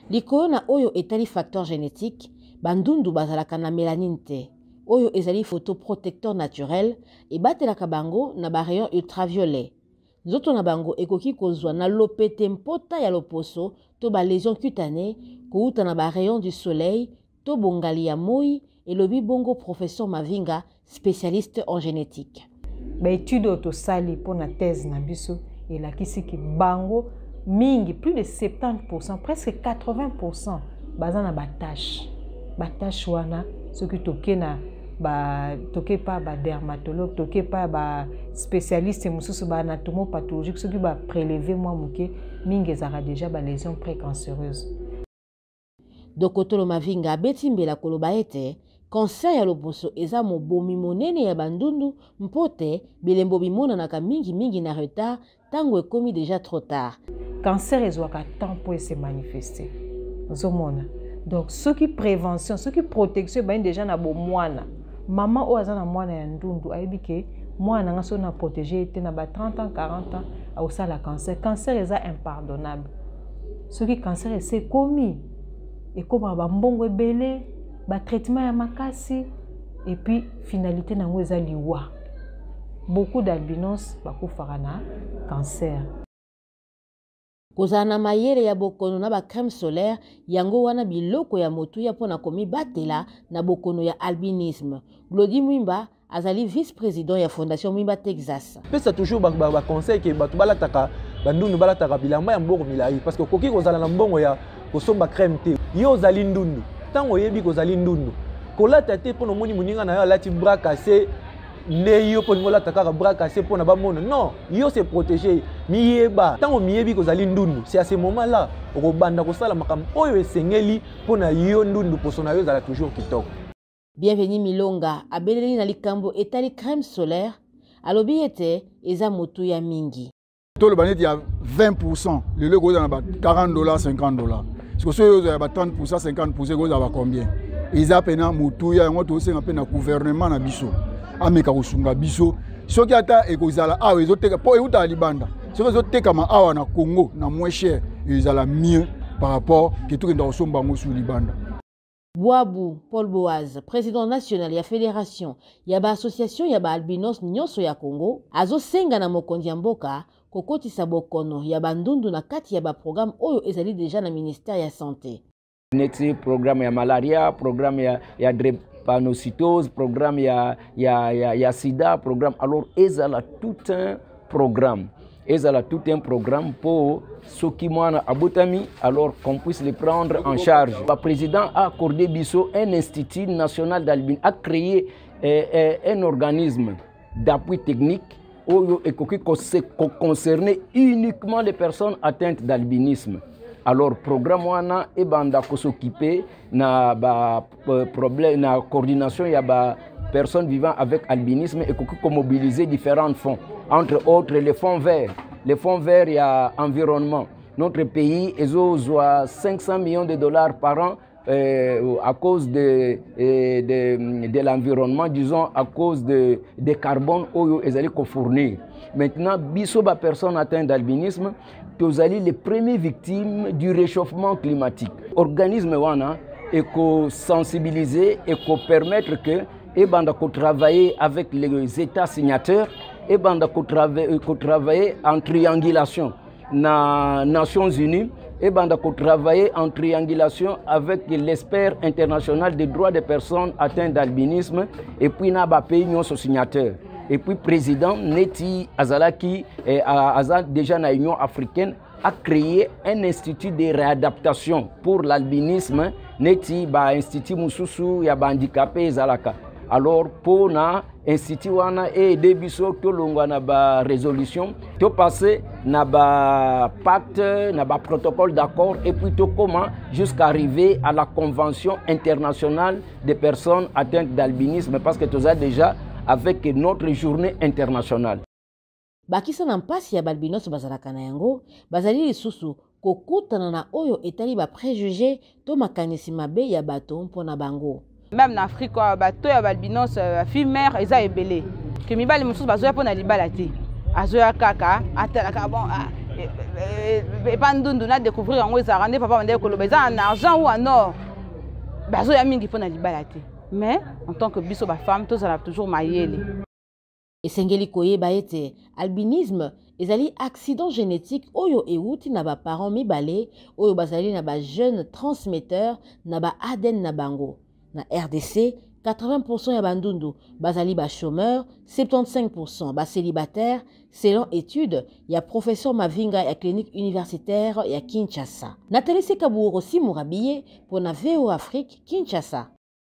Likolo na oyo etali facteur génétique, bandundu bazalaka na mélanine te. Oyo ezali photoprotecteur naturel et batelaka bango na ba rayon ultraviolet. Nzoto na bango ekoki kozwa na lopete mpota ya loposo to ba lésion cutanée kouta na ba rayon du soleil to bongali ya moi elobi bongo professeur Mavinga, spécialiste en génétique. Ba étude autosali pour na thèse na biso et la kisiki bango mingi plus de 70%, presque 80% bazana batache wana soki toke na toke pa ba dermatologue toke pa ba spécialiste mususu ba anatomopathologique soki ba prélever moi muke mingi ezaka déjà ba lésion précancéreuse. Dokotolo Mavinga abetimbela koloba ete cancer ya loposo eza mobomi monene ya bandundu mpote bilembo bimonanaka mingi na retard tango ekomi déjà trop tard. Cancer ezwaka temps pour se manifester. Zomona. Donc ce qui prévention, ce qui protection ba déjà na bo mwana. Maman o azana mwana ya ndundu aibike mwana nga so na protéger était na ba 30 ans 40 ans au ça la cancer. Cancer est impardonnable. Ce qui cancer est commis et comme ba mbongo ebele ba traitement ya makasi et puis finalité nango eza liwa. Beaucoup d'albinos bakufaka na cancer. Kozana mayele ya bokono na ba crème solaire yango wana biloko ya motu ya pona komi batela na bokono ya albinisme. Glody Mwimba azali vice-président ya Fondation Mwimba Texas. Pesa toujours ba conseil ke batu balataka bandundu balataka bilamba ya mbongo milai parce que koki kozala na mbongo ya kosomba crème te. Yo zali ndundu. Tango yebi kozali ndundu. Kolata te pona moni muninga na yo alati bras cassé. Ne yo po ngola takaka bras cassé pour na ba mono non yo se protéger miyeba tango miyebi kozali ndundu c'est à ce moment là okobanda kosala makambo oyo esengeli pour na yo ndundu poso na yo zala toujours kitoko. Bienvenue Milonga abeleli na likambo etali crème solaire alobi ete eza motu ya mingi to le baneti ya 20% le lego za na $40 $50 parce que so ya ba 30% 50% goza ba combien eza pena motu ya ngo to senga pena gouvernement na biso ameka kosunga biso soki ata ekozala awa ezoteka po euta libanda soki ezotekama awa na Congo na moins cher ezala mieux par rapport ke tukenda kosomba ngo su libanda. Boabou Paul Boaz, président national ya fédération ya ba association ya ba albinos nyonso ya Congo azosenga na mokonzi ya mboka kokotisa bokono ya bandundu na kati ya ba programme oyo ezali déjà na ministère ya santé. Neti programme ya malaria, programme ya drépanocytose, programme ya sida, programme. Alors, ezala tout un programme. Ezala tout un programme pour ceux qui m'ont abotami, alors qu'on puisse les prendre en charge. Le président a accordé biso un institut national d'albinisme, a créé un organisme d'appui technique qui concernait uniquement les personnes atteintes d'albinisme. Alors, programme wana e banda ko s'occuper na ba problème na coordination ya ba personnes vivant avec albinisme et ko mobiliser différents fonds, entre autres les fonds verts et environnement. Notre pays a 500 millions de dollars par an à cause de l'environnement, disons à cause de carbone oyo ezali ko fournir. Maintenant, biso ba personnes atteintes d'albinisme vous allez les premières victimes du réchauffement climatique. Organisme wana et qu'on sensibiliser et qu'on permettre que et banda ko travailler avec les États signataires et banda ko travailler en triangulation na Nations Unies et banda ko travailler en triangulation avec l'expert international des droits des personnes atteintes d'albinisme et puis na ba pays non signataires. Et puis président Neti Azalaki déjà dans l'Union africaine a créé un institut de réadaptation pour l'albinisme Neti ba institut mususu ya ba handicapé Zalaka. Alors pour na institut wana et debiso to longwa na ba résolution to passer na ba pacte na ba protocole d'accord et puis to comment jusqu'à arriver à la convention internationale des personnes atteintes d'albinisme parce que tu as déjà avec notre journée internationale. Bakisa na mpasi ya balbinos bazalaka na yango bazali lisusu kokutana na oyo etali ba préjugé to makanisi mabe ya bato mpona bango. Même en Afrique, bato ya balbinos fille mère eza ebele. Que mibali mususu bazoya pona libala te. Azoya kaka atalaka bon Bandundu na découvrir yango ezalaka nde papa bandeko koloba eza en argent ou en or bazoya mingi mpo na libala te mais en tant que biso bafemme tozala toujours mayele. Esengeli koyeba ete albinisme ezali accident génétique oyo euti na baparents mibale oyo bazali na bajeune transmetteur na ADN na bango. Na RDC, 80% ya bandundu bazali chômeur, 75% célibataire selon étude ya professeur Mavinga ya clinique universitaire ya Kinshasa. Nathalie Sekaburo Simurabiye pour na VO Afrique Kinshasa.